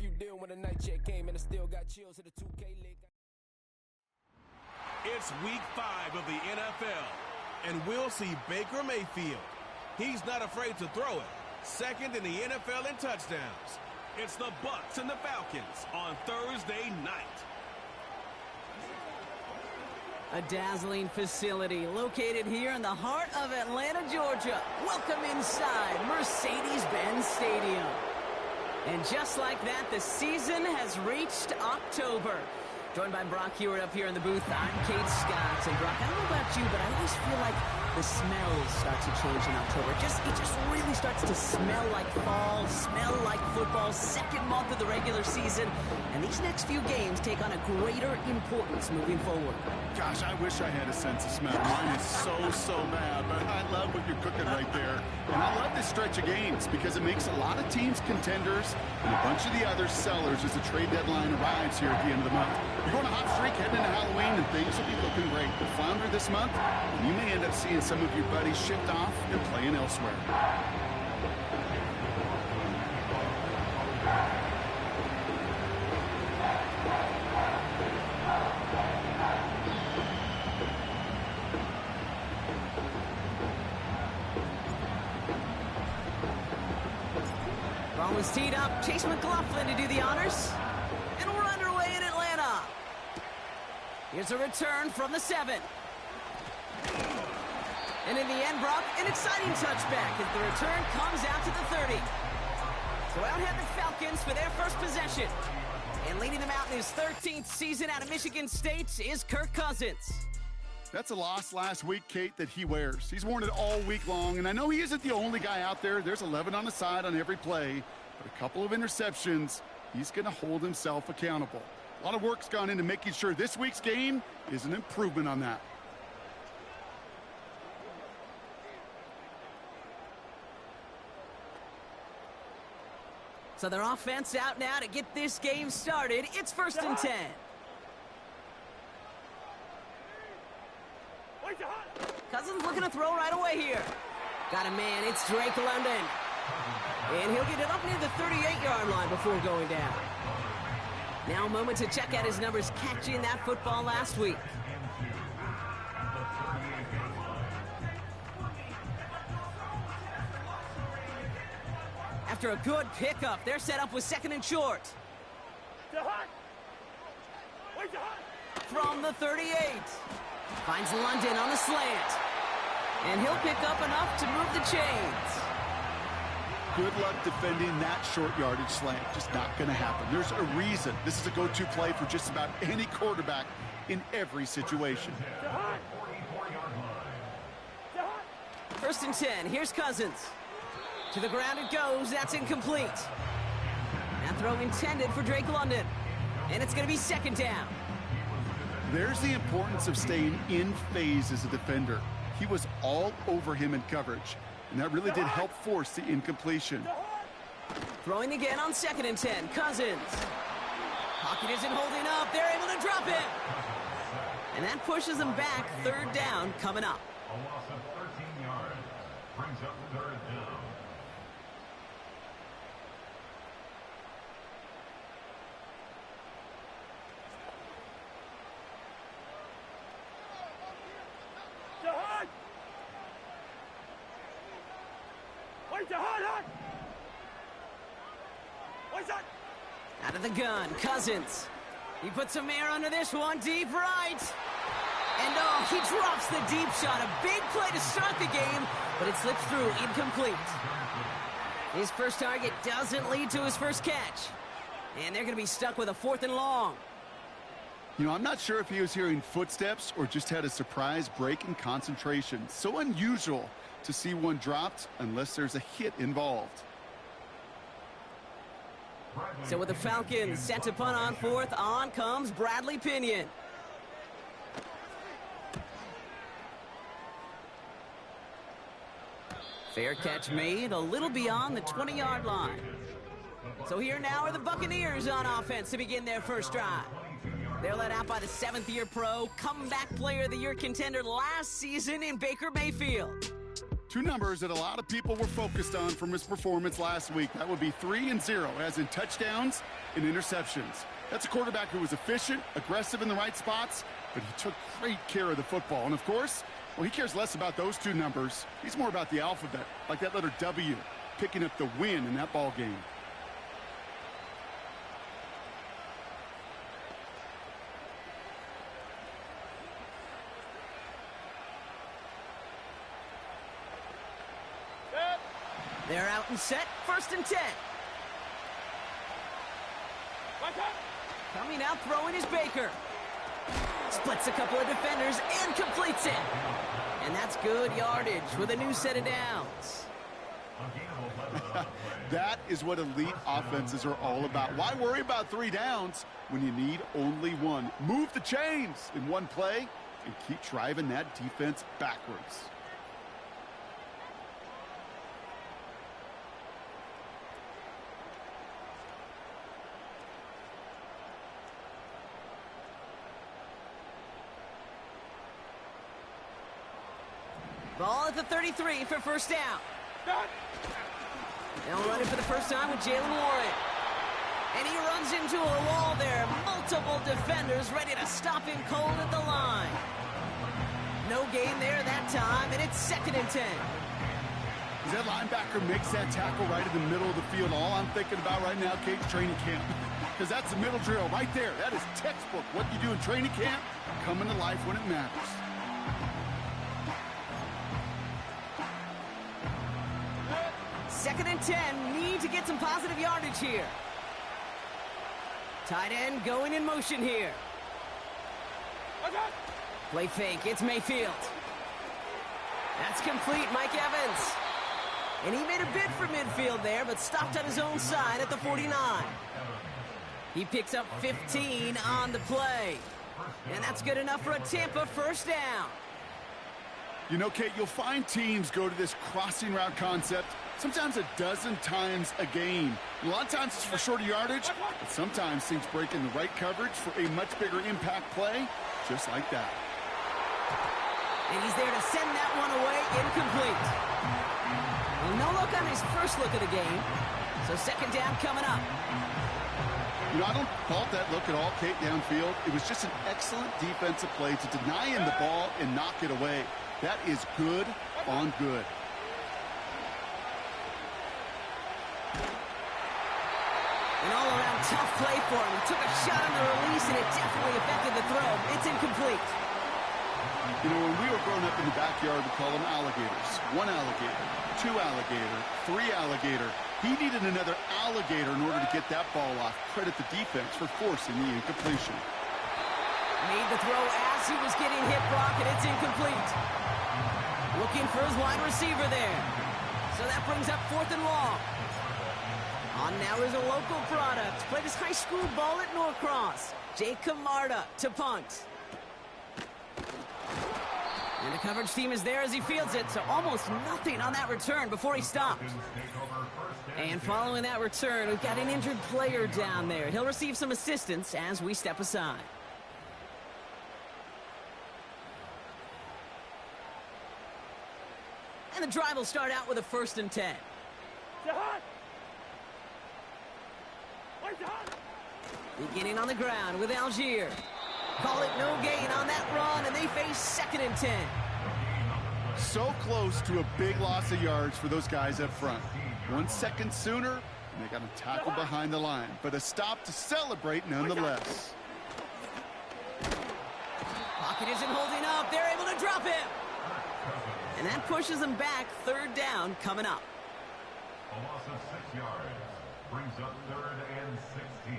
you deal when the night check came and I still got chills at the 2K league. It's week 5 of the NFL, and we'll see Baker Mayfield. He's not afraid to throw it. Second in the NFL in touchdowns. It's the Bucs and the Falcons on Thursday night. A dazzling facility located here in the heart of Atlanta, Georgia. Welcome inside Mercedes-Benz Stadium. And just like that, the season has reached October. Joined by Brock Hewitt up here in the booth, I'm Kate Scott. And Brock, I don't know about you, but I always feel like the smells start to change in October. It just really starts to smell like fall, smell like football, second month of the regular season. And these next few games take on a greater importance moving forward. Gosh, I wish I had a sense of smell. Mine is so bad, but I love what you're cooking right there. And I love this stretch of games because it makes a lot of teams contenders and a bunch of the other sellers as the trade deadline arrives here at the end of the month. You're going a hot streak heading into Halloween, and things will be looking great. But flounder this month, and you may end up seeing some of your buddies shipped off and playing elsewhere. Ball is teed up. Chase McLaughlin to do the honors. And we're underway in Atlanta. Here's a return from the 7. And in the end, Brock, an exciting touchback as the return comes out to the 30. So out head the Falcons for their first possession. And leading them out in his 13th season out of Michigan State is Kirk Cousins. That's a loss last week, Kate, that he wears. He's worn it all week long, and I know he isn't the only guy out there. There's 11 on the side on every play, but a couple of interceptions, he's going to hold himself accountable. A lot of work's gone into making sure this week's game is an improvement on that. So their offense out now to get this game started. It's 1st and 10. Cousins looking to throw right away here. Got a man. It's Drake London. And he'll get it up near the 38-yard line before going down. Now a moment to check out his numbers catching that football last week. After a good pickup, they're set up with 2nd and short. From the 38. Finds London on the slant. And he'll pick up enough to move the chains. Good luck defending that short yardage slant. Just not going to happen. There's a reason this is a go-to play for just about any quarterback in every situation. 1st and 10. Here's Cousins. To the ground it goes. That's incomplete. That throw intended for Drake London. And it's going to be 2nd down. There's the importance of staying in phase as a defender. He was all over him in coverage, and that really did help force the incompletion. Throwing again on 2nd and 10. Cousins. Pocket isn't holding up. They're able to drop it. And that pushes them back. 3rd down coming up. A loss of 13 yards brings up 3rd down. Out of the gun, Cousins. He puts some air under this one, deep right. And oh, he drops the deep shot. A big play to start the game, but it slips through, incomplete. His first target doesn't lead to his first catch. And they're going to be stuck with a 4th and long. You know, I'm not sure if he was hearing footsteps or just had a surprise break in concentration. So unusual to see one dropped unless there's a hit involved. So with the Falcons set to punt on 4th, on comes Bradley Pinion. Fair catch made a little beyond the 20-yard line. So here now are the Buccaneers on offense to begin their first drive. They're led out by the 7th-year pro, comeback player of the year contender last season in Baker Mayfield. Two numbers that a lot of people were focused on from his performance last week. That would be 3 and 0, as in touchdowns and interceptions. That's a quarterback who was efficient, aggressive in the right spots, but he took great care of the football. And, of course, well, he cares less about those two numbers. He's more about the alphabet, like that letter W, picking up the win in that ball game. They're out and set, 1st and 10. Coming out, throwing is Baker. Splits a couple of defenders and completes it. And that's good yardage with a new set of downs. That is what elite offenses are all about. Why worry about 3 downs when you need only 1? Move the chains in one play and keep driving that defense backwards. Ball at the 33 for 1st down. They'll run it for the first time with Jalen Warren. And he runs into a wall there. Multiple defenders ready to stop him cold at the line. No gain there that time, and it's 2nd and 10. As that linebacker makes that tackle right in the middle of the field, all I'm thinking about right now, Kate, is training camp. Because that's the middle drill right there. That is textbook. What you do in training camp, coming to life when it matters. Second and 10, need to get some positive yardage here. Tight end going in motion here. Play fake, it's Mayfield. That's complete, Mike Evans. And he made a bid for midfield there, but stopped on his own side at the 49. He picks up 15 on the play. And that's good enough for a Tampa 1st down. You know, Kate, you'll find teams go to this crossing route concept sometimes a dozen times a game. And a lot of times it's for shorter yardage, but sometimes things break in the right coverage for a much bigger impact play, just like that. And he's there to send that one away, incomplete. Well, no look on his first look of the game, so 2nd down coming up. You know, I don't fault that look at all, Kate, downfield. It was just an excellent defensive play to deny him the ball and knock it away. That is good on good. An all-around tough play for him. He took a shot on the release, and it definitely affected the throw. It's incomplete. You know, when we were growing up in the backyard, we call them alligators. 1 alligator, 2 alligator, 3 alligator. He needed another alligator in order to get that ball off. Credit the defense for forcing the incompletion. Made the throw as he was getting hit, Brock, and it's incomplete. Looking for his wide receiver there. So that brings up 4th and long. On now is a local product. Played his high school ball at Norcross. Jake Camarda to punt. And the coverage team is there as he fields it, so almost nothing on that return before he stopped. And following that return, we've got an injured player down there. He'll receive some assistance as we step aside. And the drive will start out with a 1st and 10. Beginning on the ground with Algier. Call it no gain on that run, and they face 2nd and 10. So close to a big loss of yards for those guys up front. 1 second sooner, and they got to tackle behind the line. But a stop to celebrate nonetheless. Pocket isn't holding up. They're able to drop him. And that pushes them back. 3rd down coming up. A loss of 6 yards brings up 3rd and 16.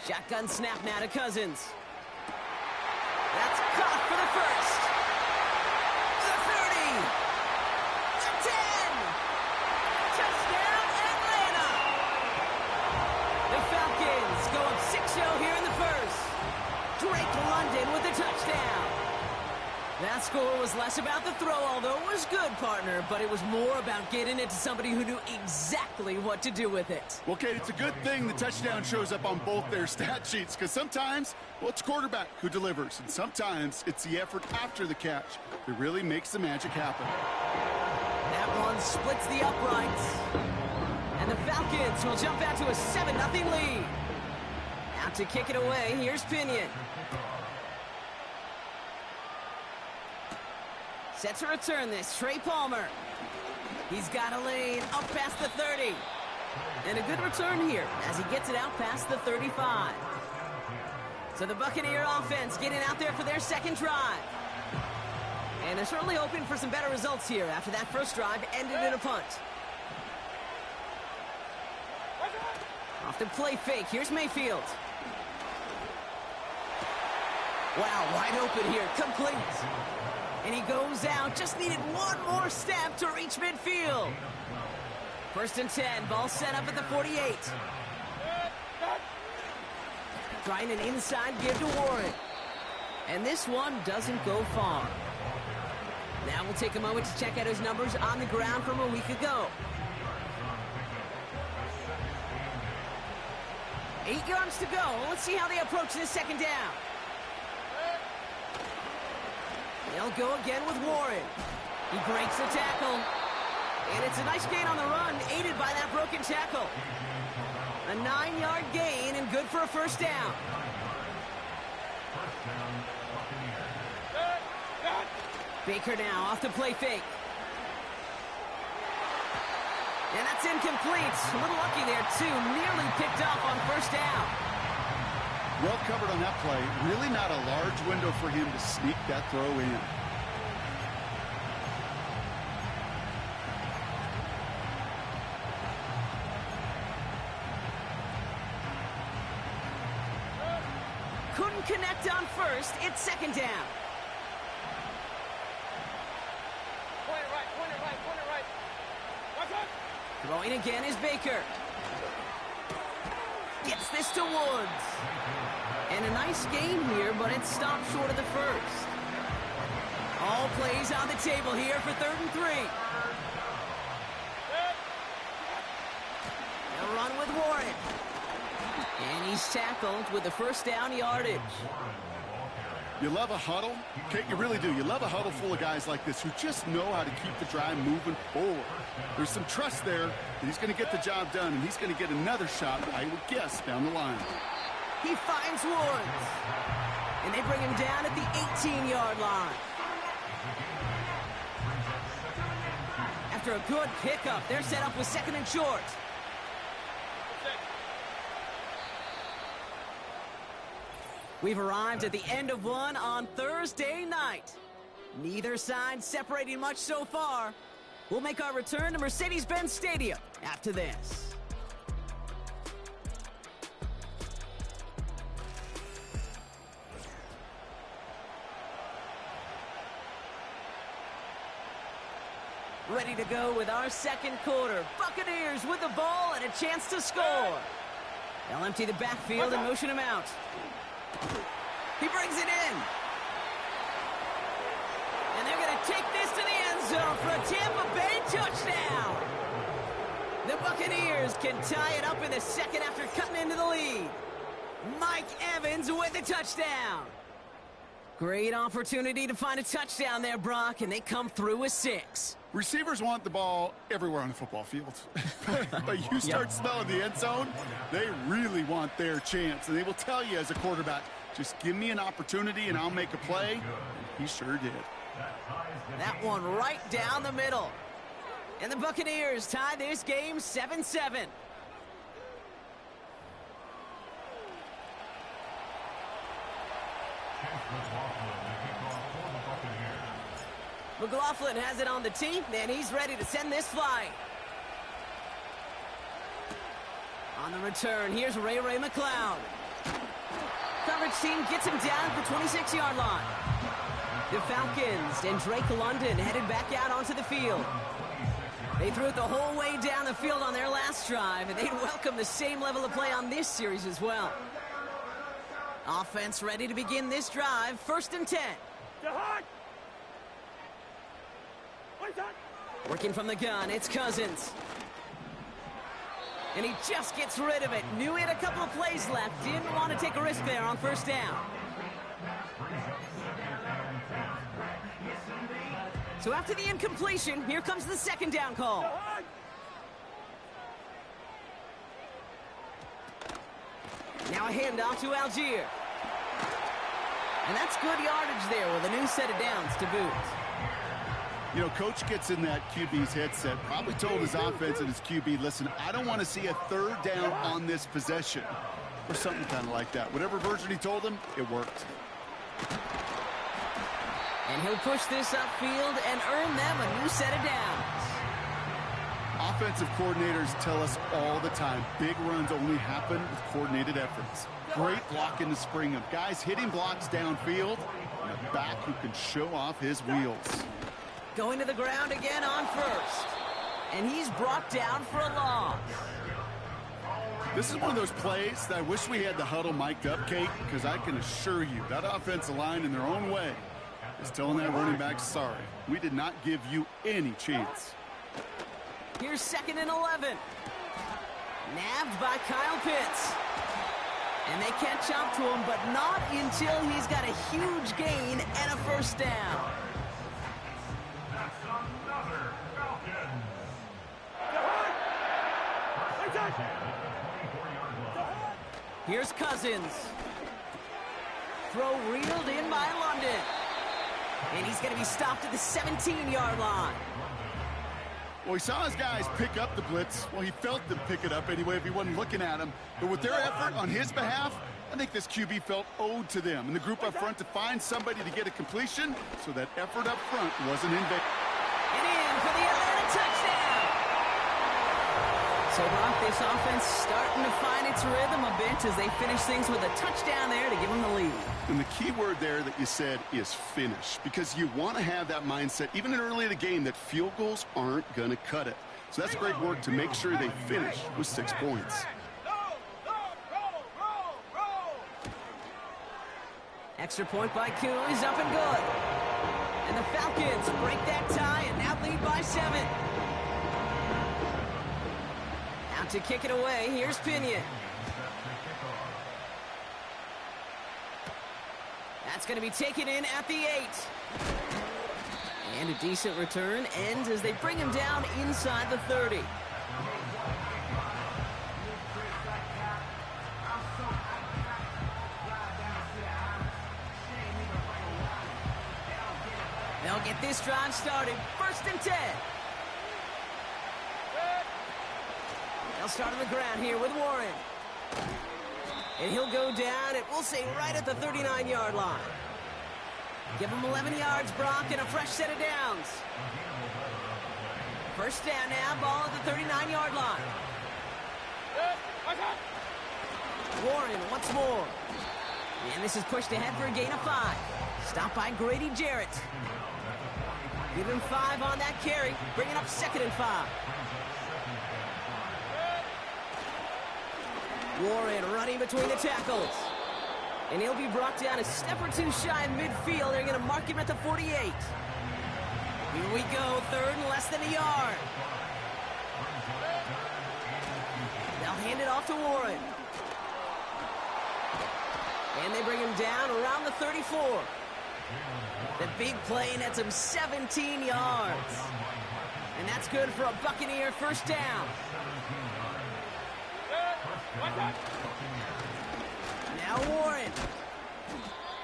Shotgun snap now to Cousins. That's caught for the 1st. The 30. The 10. Touchdown, Atlanta. The Falcons go up 6-0 here in the 1st. Drake London with the touchdown. That score was less about the throw, although it was good, partner, but it was more about getting it to somebody who knew exactly what to do with it. Well, Kate, it's a good thing the touchdown shows up on both their stat sheets, because sometimes, well, it's quarterback who delivers, and sometimes it's the effort after the catch that really makes the magic happen. That one splits the uprights. And the Falcons will jump out to a 7-0 lead. Out to kick it away, here's Pinion. Set to return this, Trey Palmer. He's got a lane up past the 30. And a good return here as he gets it out past the 35. So the Buccaneer offense getting out there for their second drive. And they're certainly hoping for some better results here after that first drive ended in a punt. Off the play fake, here's Mayfield. Wow, wide open here, complete. And he goes out, just needed one more step to reach midfield. 1st and 10, ball set up at the 48. Trying an inside give to Warren. And this one doesn't go far. Now we'll take a moment to check out his numbers on the ground from a week ago. 8 yards to go. Let's see how they approach this second down. They'll go again with Warren. He breaks the tackle. And it's a nice gain on the run, aided by that broken tackle. A 9-yard gain and good for a first down. Baker now off the play fake. And that's incomplete. A little lucky there, too. Nearly picked off on first down. Well covered on that play. Really not a large window for him to sneak that throw in. Couldn't connect on first. It's second down. Point it right, point it right, point it right. Watch out! Throwing again is Baker. Gets this to Woods. And a nice game here, but it stopped short of the first. All plays on the table here for 3rd and 3. They'll run with Warren. And he's tackled with the first down yardage. You love a huddle? Kate, you really do. You love a huddle full of guys like this who just know how to keep the drive moving forward. There's some trust there that he's going to get the job done, and he's going to get another shot, I would guess, down the line. He finds Woods. And they bring him down at the 18-yard line. After a good pickup, they're set up with 2nd and short. We've arrived at the end of one on Thursday night. Neither side separating much so far. We'll make our return to Mercedes-Benz Stadium after this. Ready to go with our second quarter. Buccaneers with the ball and a chance to score. They'll empty the backfield and motion him out. He brings it in. And they're going to take this to the end zone for a Tampa Bay touchdown. The Buccaneers can tie it up in the second after cutting into the lead. Mike Evans with a touchdown. Great opportunity to find a touchdown there, Brock, and they come through with 6. Receivers want the ball everywhere on the football field. But you start smelling the end zone, they really want their chance. And they will tell you as a quarterback, just give me an opportunity and I'll make a play. And he sure did. That one right down the middle. And the Buccaneers tie this game 7-7. McLaughlin has it on the tee, and he's ready to send this flying. On the return, here's Ray McLeod. Coverage team gets him down at the 26-yard line. The Falcons and Drake London headed back out onto the field. They threw it the whole way down the field on their last drive, and they'd welcome the same level of play on this series as well. Offense ready to begin this drive, 1st and 10. Working from the gun, it's Cousins. And he just gets rid of it. Knew he had a couple of plays left. Didn't want to take a risk there on first down. So after the incompletion, here comes the second down call. Now a handoff to Algier. And that's good yardage there with a new set of downs to boot. You know, coach gets in that QB's headset, probably told his offense and his QB, listen, I don't want to see a third down on this possession. Or something kind of like that. Whatever version he told him, it worked. And he'll push this upfield and earn them a new set of downs. Offensive coordinators tell us all the time, big runs only happen with coordinated efforts. Great block in the spring of guys hitting blocks downfield and a back who can show off his wheels. Going to the ground again on first. And he's brought down for a loss. This is one of those plays that I wish we had the huddle mic'd up, Kate, because I can assure you that offensive line in their own way is telling that running back, sorry, we did not give you any chance. Here's 2nd and 11. Nabbed by Kyle Pitts. And they catch up to him, but not until he's got a huge gain and a first down. That's another Falcon. Here's Cousins. Throw reeled in by London. And he's going to be stopped at the 17-yard line. Well, he saw his guys pick up the blitz. Well, he felt them pick it up anyway if he wasn't looking at him. But with their effort on his behalf, I think this QB felt owed to them and the group up front to find somebody to get a completion, so that effort up front wasn't in vain. And in for the Atlanta touchdown. So, Brock, this offense starting to find its rhythm a bit as they finish things with a touchdown there to give them the lead. And the key word there that you said is finish, because you want to have that mindset, even in early in the game, that field goals aren't going to cut it. So that's great work to make sure they finish with 6 points. Extra point by Kuhn is up and good. And the Falcons break that tie and now lead by 7. Out to kick it away, here's Pinion. That's going to be taken in at the 8. And a decent return ends as they bring him down inside the 30. They'll get this drive started. 1st and 10. They'll start on the ground here with Warren. And he'll go down, and we'll say right at the 39-yard line. Give him 11 yards, Brock, and a fresh set of downs. First down now, ball at the 39-yard line. Warren once more. And this is pushed ahead for a gain of 5. Stopped by Grady Jarrett. Give him 5 on that carry, bringing up 2nd and 5. Warren running between the tackles. And he'll be brought down a step or 2 shy of midfield. They're going to mark him at the 48. Here we go, 3rd and less than a yard. They'll hand it off to Warren. And they bring him down around the 34. The big play nets him 17 yards. And that's good for a Buccaneer first down. Now Warren.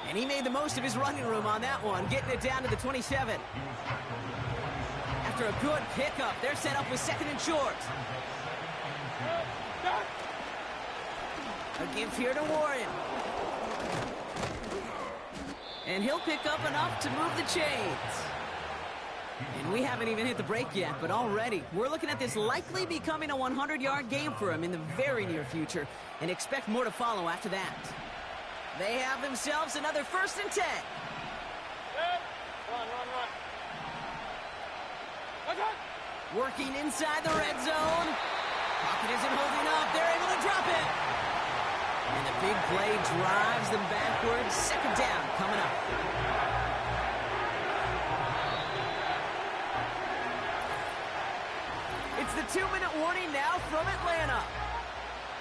And he made the most of his running room on that one, getting it down to the 27. After a good pickup, they're set up with 2nd and short. A give here to Warren. And he'll pick up enough to move the chains. And we haven't even hit the break yet, but already we're looking at this likely becoming a 100-yard game for him in the very near future, and expect more to follow after that. They have themselves another 1st and 10. Working inside the red zone. Pocket isn't holding up. They're able to drop it. And the big play drives them backwards. 2nd down coming up. It's the 2-minute warning now from Atlanta.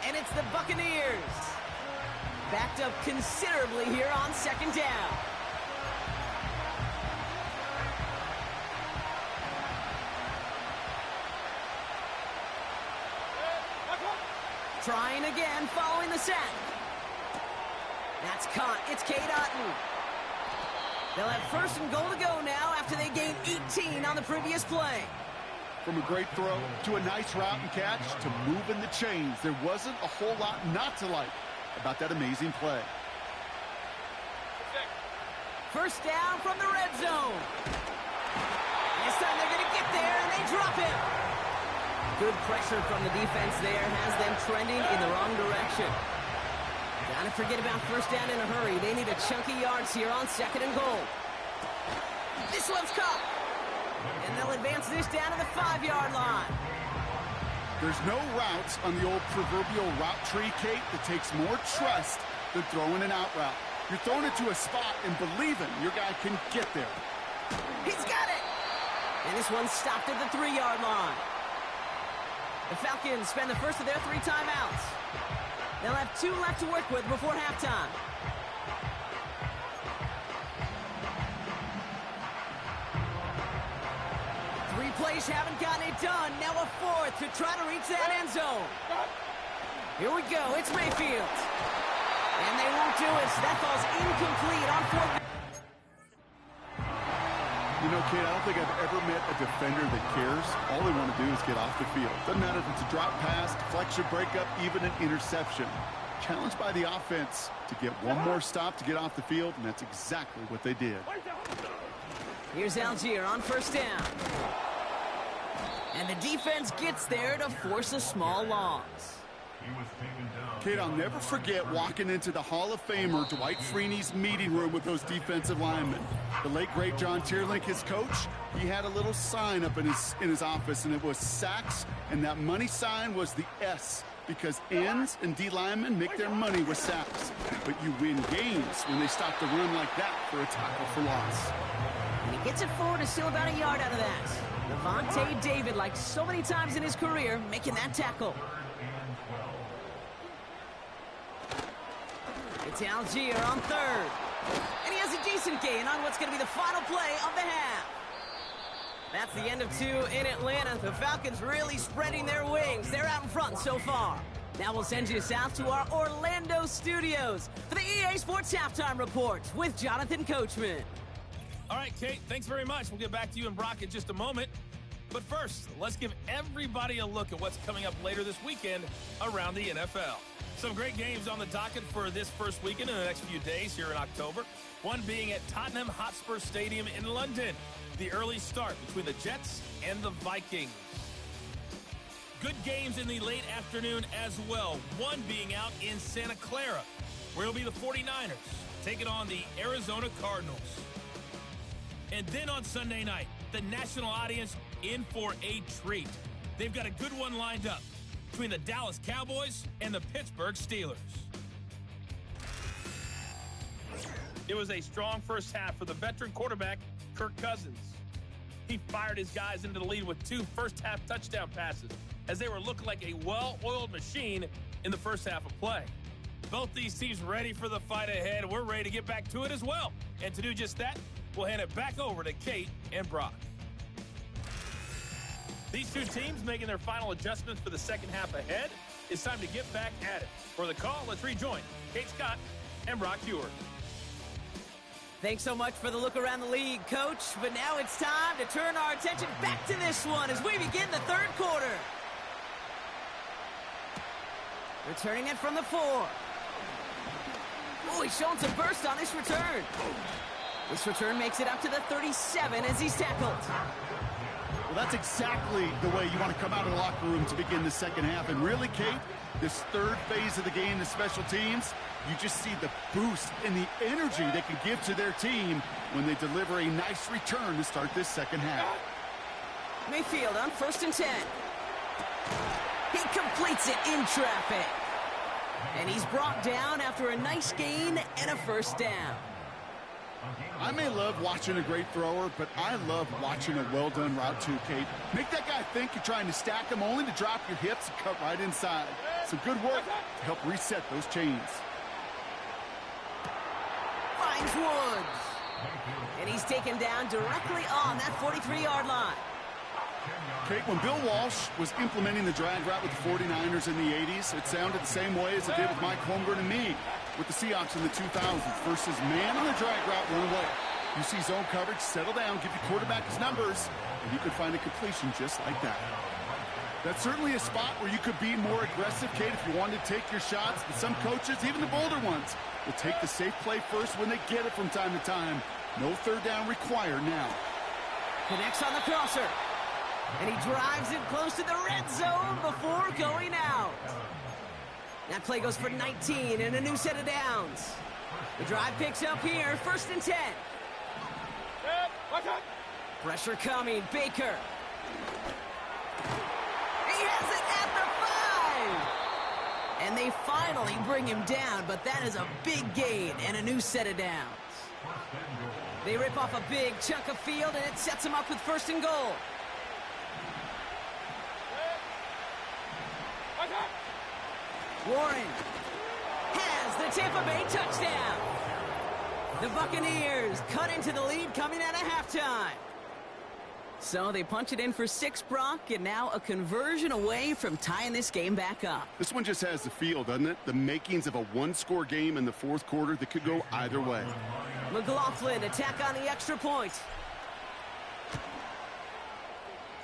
And it's the Buccaneers. Backed up considerably here on second down. Trying again following the sack. That's caught. It's Cade Otton. They'll have first and goal to go now after they gained 18 on the previous play. From a great throw to a nice route and catch to moving the chains, there wasn't a whole lot not to like about that amazing play. First down from the red zone. This time they're going to get there, and they drop him. Good pressure from the defense there has them trending in the wrong direction. Gotta forget about first down in a hurry. They need a chunky yards here on second and goal. This one's caught. And they'll advance this down to the 5-yard line. There's no routes on the old proverbial route tree, Kate, that takes more trust than throwing an out route. You're throwing it to a spot and believing your guy can get there. He's got it! And this one's stopped at the 3-yard line. The Falcons spend the first of their 3 timeouts. They'll have 2 left to work with before halftime. Three plays haven't gotten it done. Now a 4th to try to reach that end zone. Here we go. It's Mayfield. And they won't do it, so that falls incomplete on 4th. You know, Kate, I don't think I've ever met a defender that cares. All they want to do is get off the field. Doesn't matter if it's a drop pass, deflection, breakup, even an interception. Challenged by the offense to get one more stop to get off the field, and that's exactly what they did. Here's Algier on first down. And the defense gets there to force a small loss. Kate, I'll never forget walking into the Hall of Famer Dwight Freeney's meeting room with those defensive linemen. The late, great John Tierlink, his coach, he had a little sign up in his office, and it was sacks, and that money sign was the S, because ends and D linemen make their money with sacks. But you win games when they stop the run like that for a tackle for loss. And he gets it forward and still about a yard out of that. Levante David, like so many times in his career, making that tackle. It's Algier on 3rd. And he has a decent gain on what's going to be the final play of the half. That's the end of 2 in Atlanta. The Falcons really spreading their wings. They're out in front so far. Now we'll send you south to our Orlando studios for the EA Sports Halftime Report with Jonathan Coachman. All right, Kate, thanks very much. We'll get back to you and Brock in just a moment. But first, let's give everybody a look at what's coming up later this weekend around the NFL. Some great games on the docket for this first weekend in the next few days here in October. One being at Tottenham Hotspur Stadium in London. The early start between the Jets and the Vikings. Good games in the late afternoon as well. One being out in Santa Clara, where it'll be the 49ers taking on the Arizona Cardinals. And then on Sunday night, the national audience in for a treat. They've got a good one lined up between the Dallas Cowboys and the Pittsburgh Steelers. It was a strong first half for the veteran quarterback, Kirk Cousins. He fired his guys into the lead with 2 first-half touchdown passes as they were looking like a well-oiled machine in the first half of play. Both these teams ready for the fight ahead. We're ready to get back to it as well. And to do just that, we'll hand it back over to Kate and Brock. These two teams making their final adjustments for the second half ahead. It's time to get back at it. For the call, let's rejoin Kate Scott and Brock Huard. Thanks so much for the look around the league, Coach. But now it's time to turn our attention back to this one as we begin the 3rd quarter. Returning it from the 4. Oh, he's showing some burst on this return. This return makes it up to the 37 as he's tackled. Well, that's exactly the way you want to come out of the locker room to begin the second half. And really, Kate, this 3rd phase of the game, the special teams, you just see the boost and the energy they can give to their team when they deliver a nice return to start this second half. Mayfield on 1st and 10. He completes it in traffic. And he's brought down after a nice gain and a first down. I may love watching a great thrower, but I love watching a well-done route too, Kate. Make that guy think you're trying to stack him only to drop your hips and cut right inside. Some good work to help reset those chains. Finds Woods. And he's taken down directly on that 43-yard line. Kate, when Bill Walsh was implementing the drag route with the 49ers in the 80s, it sounded the same way as it did with Mike Holmgren and me with the Seahawks in the 2000s. Versus man on the drag route, run away. You see zone coverage, settle down, give your quarterback his numbers, and you could find a completion just like that. That's certainly a spot where you could be more aggressive, Kate, if you wanted to take your shots. But some coaches, even the bolder ones, will take the safe play first when they get it from time to time. No third down required now. Connects on the crosser. And he drives it close to the red zone before going out. That play goes for 19 and a new set of downs. The drive picks up here, 1st and 10. Pressure coming, Baker. He has it at the 5. And they finally bring him down, but that is a big gain and a new set of downs. They rip off a big chunk of field, and it sets them up with 1st and goal. Warren has the Tampa Bay touchdown. The Buccaneers cut into the lead coming out of halftime. So they punch it in for 6, Brock, and now a conversion away from tying this game back up. This one just has the feel, doesn't it? The makings of a one-score game in the 4th quarter that could go either way. McLaughlin attack on the extra point.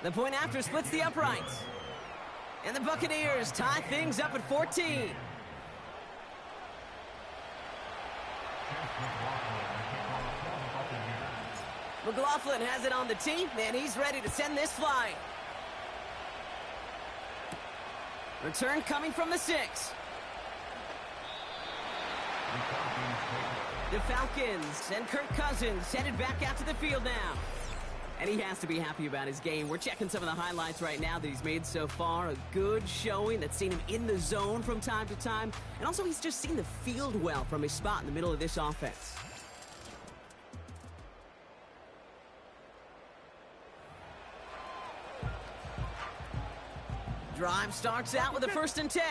The point after splits the uprights. And the Buccaneers tie things up at 14. McLaughlin has it on the tee, and he's ready to send this flying. Return coming from the 6. The Falcons and Kirk Cousins headed back out to the field now. And he has to be happy about his game. We're checking some of the highlights right now that he's made so far. A good showing that's seen him in the zone from time to time. And also he's just seen the field well from his spot in the middle of this offense. Drive starts out with a 1st and 10.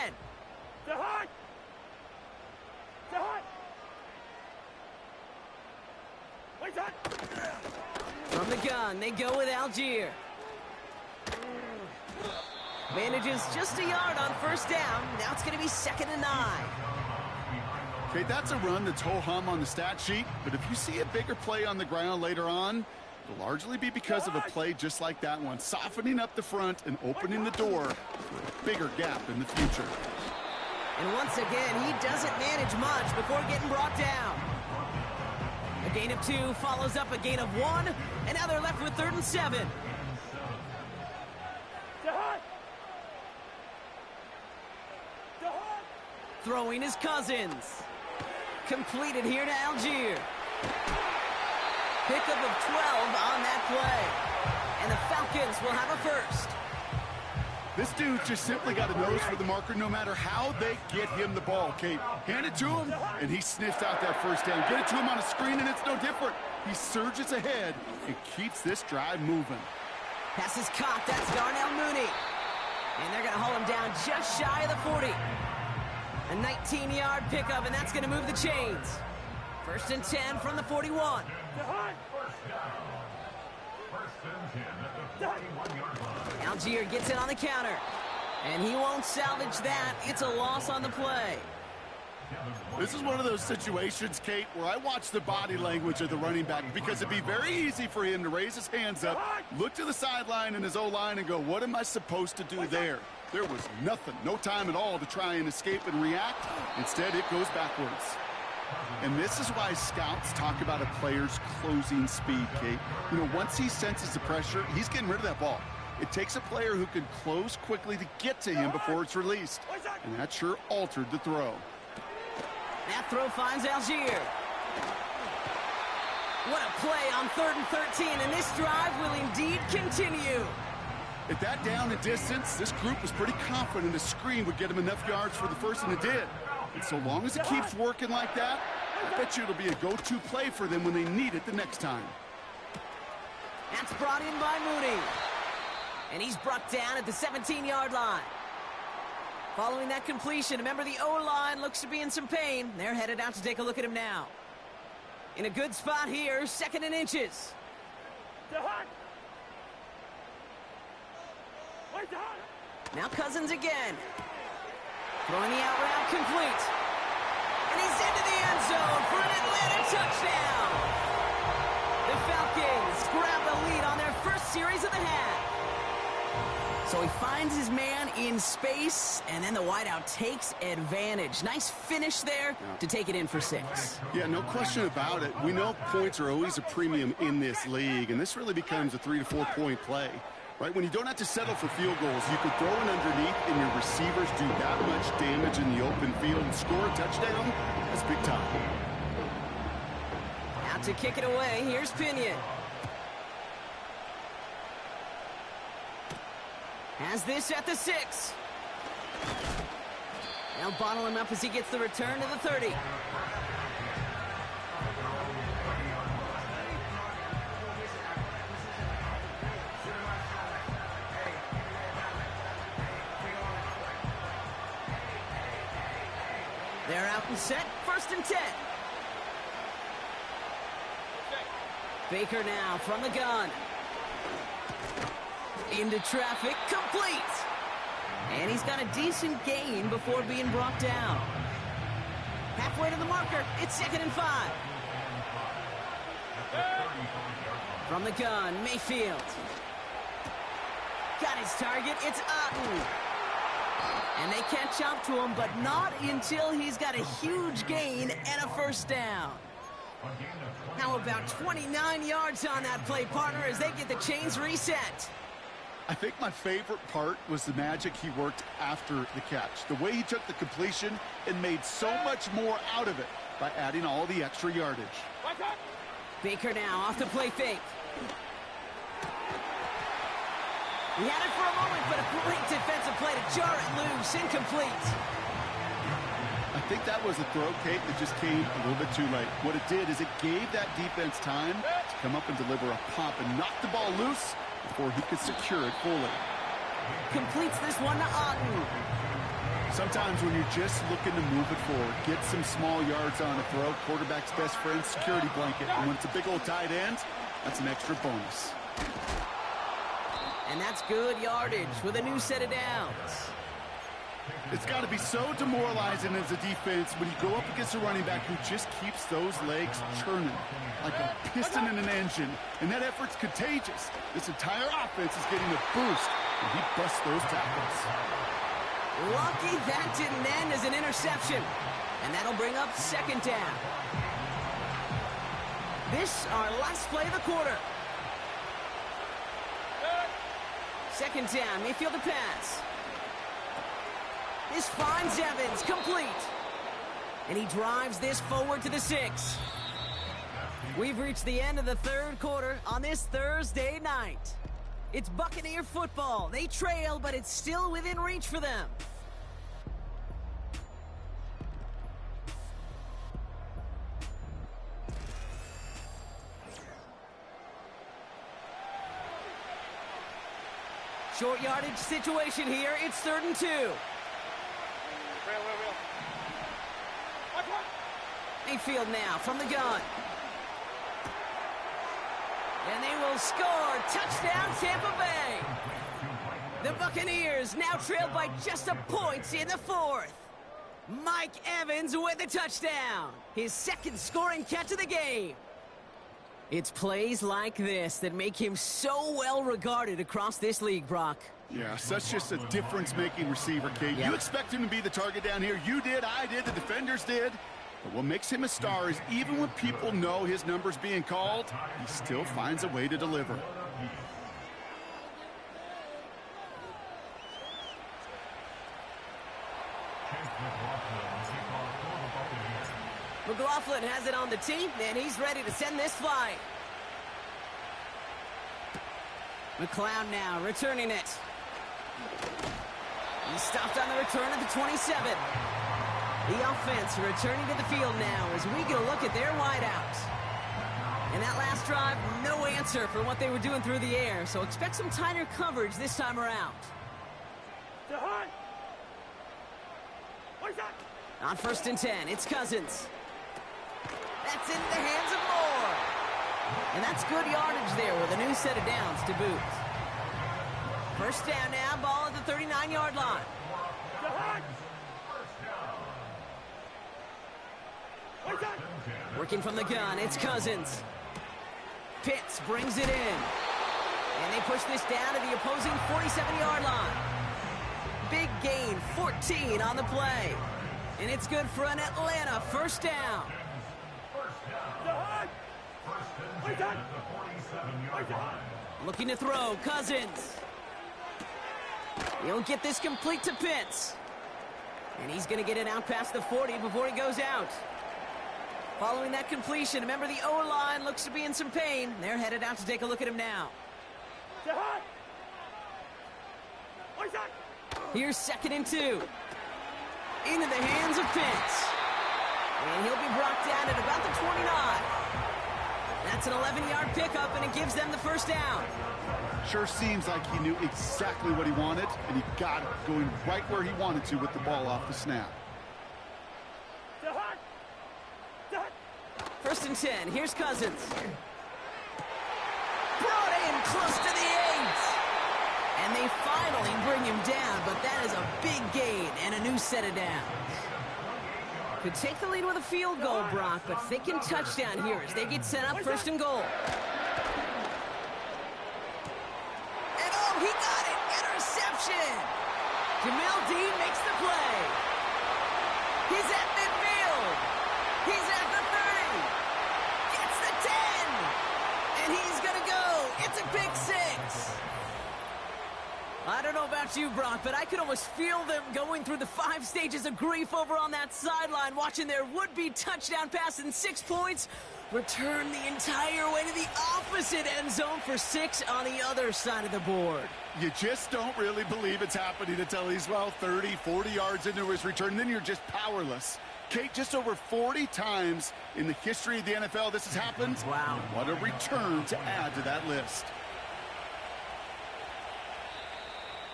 From the gun, they go with Algier. Manages just a yard on 1st down. Now it's going to be 2nd and 9. Okay, that's a run that's ho-hum on the stat sheet, but if you see a bigger play on the ground later on, it'll largely be because of a play just like that one, softening up the front and opening the door for a bigger gap in the future. And once again, he doesn't manage much before getting brought down. A gain of 2 follows up a gain of 1, and now they're left with 3rd and 7. Throwing his Cousins. Completed here to Algier. Pickup of 12 on that play. And the Falcons will have a 1st. This dude just simply got a nose for the marker no matter how they get him the ball, Kate. Hand it to him, and he sniffs out that 1st down. Get it to him on a screen, and it's no different. He surges ahead and keeps this drive moving. Pass is caught. That's Darnell Mooney. And they're going to haul him down just shy of the 40. A 19-yard pickup, and that's going to move the chains. 1st and 10 from the 41. Algier gets it on the counter. And he won't salvage that. It's a loss on the play. This is one of those situations, Kate, where I watch the body language of the running back because it'd be very easy for him to raise his hands up, look to the sideline and his O-line and go, what am I supposed to do there? There was nothing, no time at all to try and escape and react. Instead, it goes backwards. And this is why scouts talk about a player's closing speed, Kate. You know, once he senses the pressure, he's getting rid of that ball. It takes a player who can close quickly to get to him before it's released. And that sure altered the throw. That throw finds Algier. What a play on 3rd and 13, and this drive will indeed continue. At that down and distance, this group was pretty confident a screen would get him enough yards for the 1st, and it did. And so long as it keeps working like that, I bet you it'll be a go-to play for them when they need it the next time. That's brought in by Mooney. And he's brought down at the 17-yard line. Following that completion, remember the O-line looks to be in some pain. They're headed out to take a look at him now. In a good spot here, 2nd and inches. Now Cousins again. Throwing the out route complete. And he's into the end zone for an Atlanta touchdown. The Falcons grab the lead on their first series of the half. So he finds his man in space, and then the wideout takes advantage. Nice finish there to take it in for 6. Yeah, no question about it. We know points are always a premium in this league, and this really becomes a 3 to 4 point play. Right, when you don't have to settle for field goals, you can throw it underneath and your receivers do that much damage in the open field and score a touchdown. That's big time. Out to kick it away, here's Pinion. Has this at the 6. Now bottle him up as he gets the return to the 30. They're out and set, 1st and 10. Baker now from the gun. Into traffic, complete. And he's got a decent gain before being brought down. Halfway to the marker, it's 2nd and 5. From the gun, Mayfield. Got his target, it's Otten. And they catch up to him, but not until he's got a huge gain and a 1st down. How about 29 yards on that play, partner, as they get the chains reset? I think my favorite part was the magic he worked after the catch. The way he took the completion and made so much more out of it by adding all the extra yardage. Baker now off the play fake. He had it for a moment, but a great defensive play to jar it loose. Incomplete. I think that was a throw, Kate, that just came a little bit too late. What it did is it gave that defense time to come up and deliver a pump and knock the ball loose before he could secure it fully. Completes this one to Otten. Sometimes when you're just looking to move it forward, get some small yards on a throw, quarterback's best friend, security blanket. And when it's a big old tight end, that's an extra bonus. And that's good yardage with a new set of downs. It's got to be so demoralizing as a defense when you go up against a running back who just keeps those legs churning like a piston in an engine. And that effort's contagious. This entire offense is getting a boost when he busts those tackles. Lucky that didn't end as an interception. And that'll bring up 2nd down. This our last play of the quarter. 2nd down, Mayfield to pass. This finds Evans, complete. And he drives this forward to the 6. We've reached the end of the 3rd quarter on this Thursday night. It's Buccaneer football. They trail, but it's still within reach for them. Short yardage situation here. It's 3rd and 2. Mayfield now from the gun. And they will score. Touchdown, Tampa Bay. The Buccaneers now trail by just a point in the 4th. Mike Evans with the touchdown. His 2nd scoring catch of the game. It's plays like this that make him so well regarded across this league, Brock. Yeah, such just a difference-making receiver, Kate. Yeah. You expect him to be the target down here. You did, I did, the defenders did. But what makes him a star is even when people know his number's being called, he still finds a way to deliver. McLaughlin has it on the tee, and he's ready to send this flight. McLeod now returning it. He stopped on the return at the 27. The offense returning to the field now as we get a look at their wideouts. And that last drive, no answer for what they were doing through the air, so expect some tighter coverage this time around. On 1st and 10, it's Cousins. That's into the hands of Moore. And that's good yardage there with a new set of downs to boot. First down now, ball at the 39-yard line. Working from the gun, it's Cousins. Pitts brings it in. And they push this down to the opposing 47-yard line. Big gain, 14 on the play. And it's good for an Atlanta first down. Looking to throw, Cousins. He'll get this complete to Pitts. And he's going to get it out past the 40 before he goes out. Following that completion, remember the O-line looks to be in some pain. They're headed out to take a look at him now. Here's 2nd and 2. Into the hands of Pitts. And he'll be brought down at about the 29. That's an 11-yard pickup, and it gives them the first down. Sure seems like he knew exactly what he wanted, and he got it going right where he wanted to with the ball off the snap. 1st and 10. Here's Cousins. Brought in close to the 8. And they finally bring him down, but that is a big gain and a new set of downs. Could take the lead with a field goal, Brock, but thinking touchdown here as they get set up 1st and goal. And oh, he got it! Interception! Jamel Dean makes the play. He's at midfield. He's at the 30. Gets the 10. And he's going to go. It's a pick 6. I don't know about you, Brock, but I could almost feel them going through the 5 stages of grief over on that sideline, watching their would-be touchdown pass in 6 points return the entire way to the opposite end zone for 6 on the other side of the board. You just don't really believe it's happening until he's, 30, 40 yards into his return, and then you're just powerless. Kate, just over 40 times in the history of the NFL this has happened. Wow. What a return to add to that list.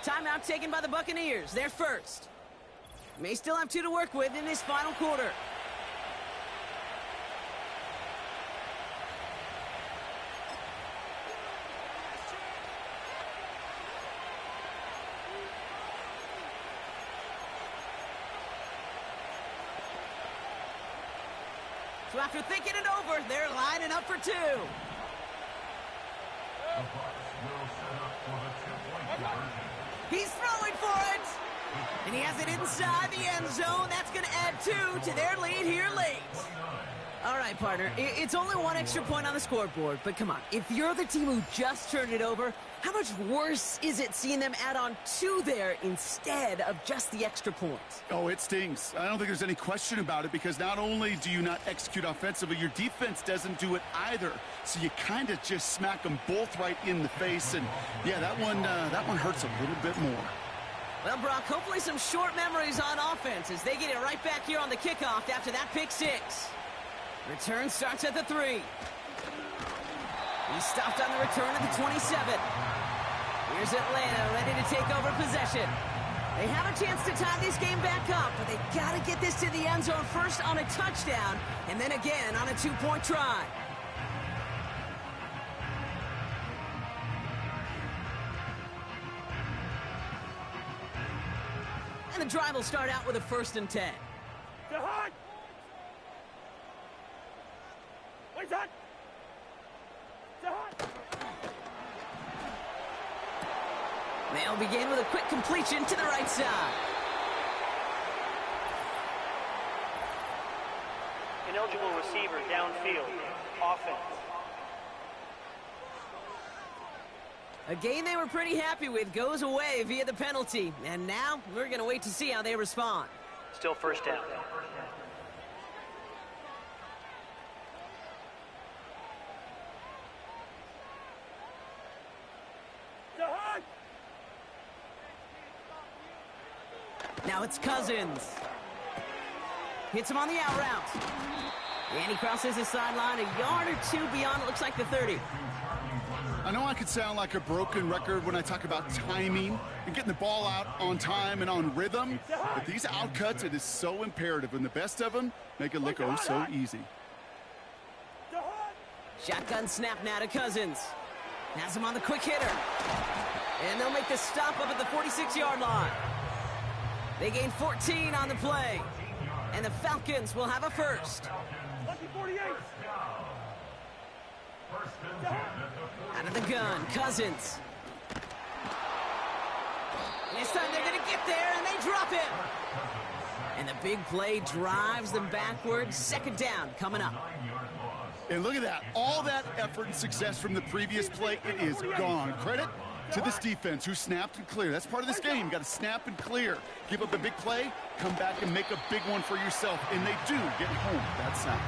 Timeout taken by the Buccaneers. They're first. May still have 2 to work with in this final quarter. So after thinking it over, they're lining up for 2. The Bucs will set up for the 2-point conversion. He's throwing for it. And he has it inside the end zone. That's going to add 2 to their lead here late. All right, partner. It's only 1 extra point on the scoreboard. But come on, if you're the team who just turned it over, how much worse is it seeing them add on 2 there instead of just the extra points? Oh, it stings. I don't think there's any question about it, because not only do you not execute offensively, your defense doesn't do it either. So you kind of just smack them both right in the face. And, yeah, that one hurts a little bit more. Well, Brock, hopefully some short memories on offense as they get it right back here on the kickoff after that pick 6. Return starts at the 3. He's stopped on the return at the 27. Here's Atlanta ready to take over possession. They have a chance to tie this game back up, but they got to get this to the end zone first on a touchdown, and then again on a 2-point try. And the drive will start out with a 1st and 10. They'll begin with a quick completion to the right side. Ineligible receiver downfield. Offense. A game they were pretty happy with goes away via the penalty. And now we're going to wait to see how they respond. Still first down. Now it's Cousins. Hits him on the out route. And he crosses the sideline a yard or two beyond, it looks like the 30. I know I could sound like a broken record when I talk about timing and getting the ball out on time and on rhythm, but these outcuts, it is so imperative, and the best of them make it look oh so easy. Shotgun snap now to Cousins. Has him on the quick hitter. And they'll make the stop up at the 46-yard line. They gain 14 on the play. And the Falcons will have a first. Out of the gun, Cousins. This time they're going to get there, and they drop him. And the big play drives them backwards. Second down coming up. And look at that. All that effort and success from the previous play, it is gone. Credit to this defense who snapped and cleared. That's part of this game. You got to snap and clear. Give up a big play, come back and make a big one for yourself. And they do get home that snap.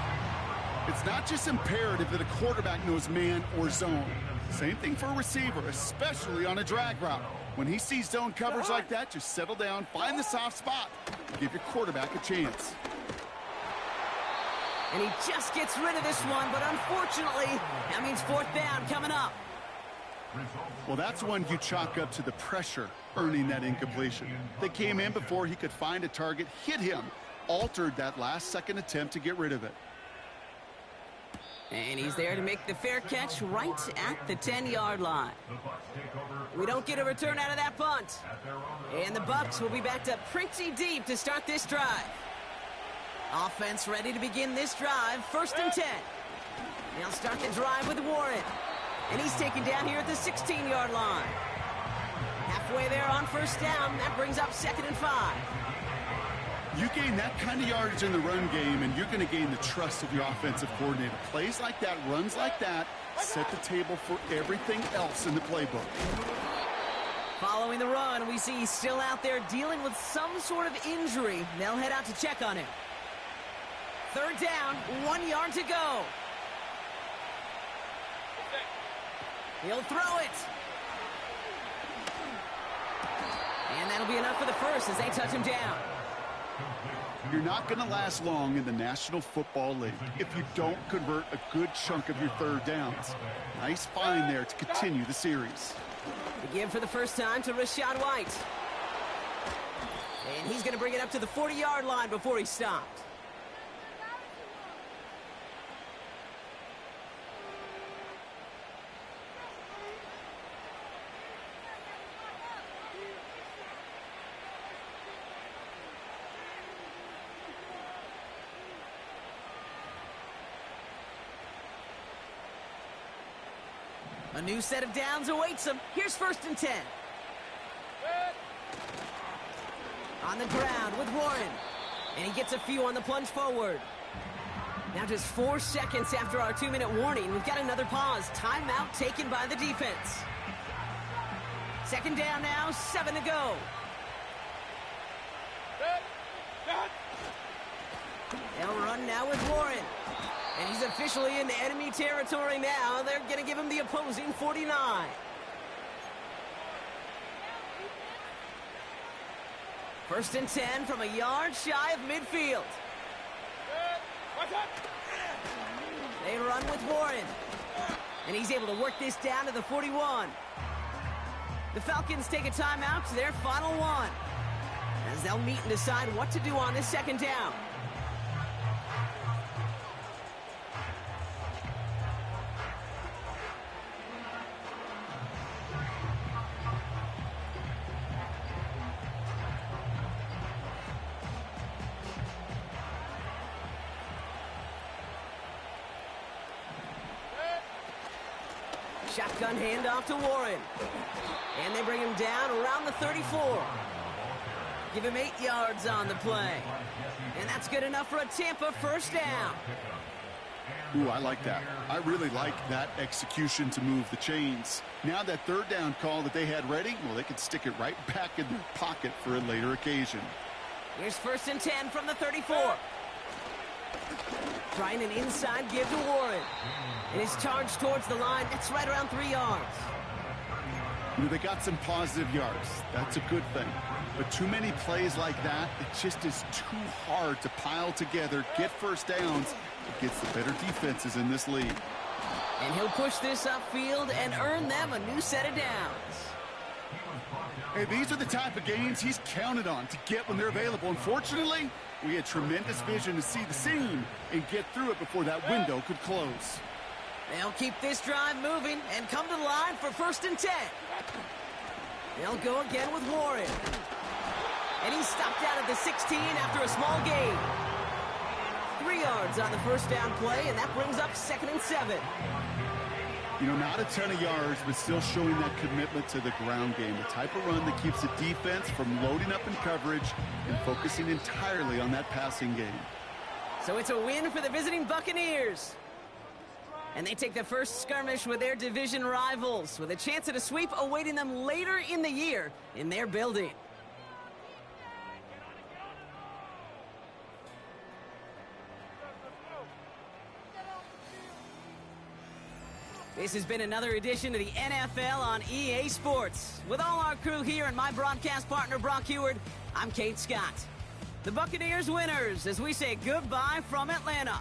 It's not just imperative that a quarterback knows man or zone. Same thing for a receiver, especially on a drag route. When he sees zone coverage like that, just settle down, find the soft spot, give your quarterback a chance. And he just gets rid of this one, but unfortunately, that means fourth down coming up. Well, that's one you chalk up to the pressure earning that incompletion. They came in before he could find a target, hit him, altered that last-second attempt to get rid of it. And he's there to make the fair catch right at the 10-yard line. We don't get a return out of that punt. And the Bucs will be backed up pretty deep to start this drive. Offense ready to begin this drive, first and 10. They'll start the drive with Warren. And he's taken down here at the 16-yard line. Halfway there on first down, that brings up second and 5. You gain that kind of yardage in the run game, and you're going to gain the trust of your offensive coordinator. Plays like that, runs like that, set the table for everything else in the playbook. Following the run, we see he's still out there dealing with some sort of injury. They'll head out to check on him. Third down, 1 yard to go. He'll throw it. And that'll be enough for the first as they touch him down. You're not going to last long in the National Football League if you don't convert a good chunk of your third downs. Nice find there to continue the series. The give for the first time to Rachaad White. And he's going to bring it up to the 40-yard line before he stopped. A new set of downs awaits him. Here's first and 10. On the ground with Warren. And he gets a few on the plunge forward. Now just 4 seconds after our 2-minute warning, we've got another pause. Timeout taken by the defense. Second down now, 7 to go. They'll run now with Warren. And he's officially in enemy territory now. They're going to give him the opposing 49. First and 10 from a yard shy of midfield. They run with Warren. And he's able to work this down to the 41. The Falcons take a timeout to their final one, as they'll meet and decide what to do on this second down. Shotgun handoff to Warren. And they bring him down around the 34. Give him 8 yards on the play. And that's good enough for a Tampa first down. Ooh, I like that. I really like that execution to move the chains. Now that third down call that they had ready, well, they can stick it right back in their pocket for a later occasion. Here's first and 10 from the 34. Trying an inside give to Warren. And he's charged towards the line. It's right around 3 yards. You know, they got some positive yards. That's a good thing. But too many plays like that, it just is too hard to pile together, get first downs against the better defenses in this league. And he'll push this upfield and earn them a new set of downs. Hey, these are the type of games he's counted on to get when they're available. Unfortunately, we had tremendous vision to see the seam and get through it before that window could close. They'll keep this drive moving and come to the line for 1st and 10. They'll go again with Warren. And he's stopped out at the 16 after a small gain. 3 yards on the first down play, and that brings up 2nd and 7. You know, not a ton of yards, but still showing that commitment to the ground game. The type of run that keeps the defense from loading up in coverage and focusing entirely on that passing game. So it's a win for the visiting Buccaneers. And they take the first skirmish with their division rivals, with a chance at a sweep awaiting them later in the year in their building. This has been another edition of the NFL on EA Sports. With all our crew here and my broadcast partner, Brock Heward, I'm Kate Scott. The Buccaneers winners as we say goodbye from Atlanta.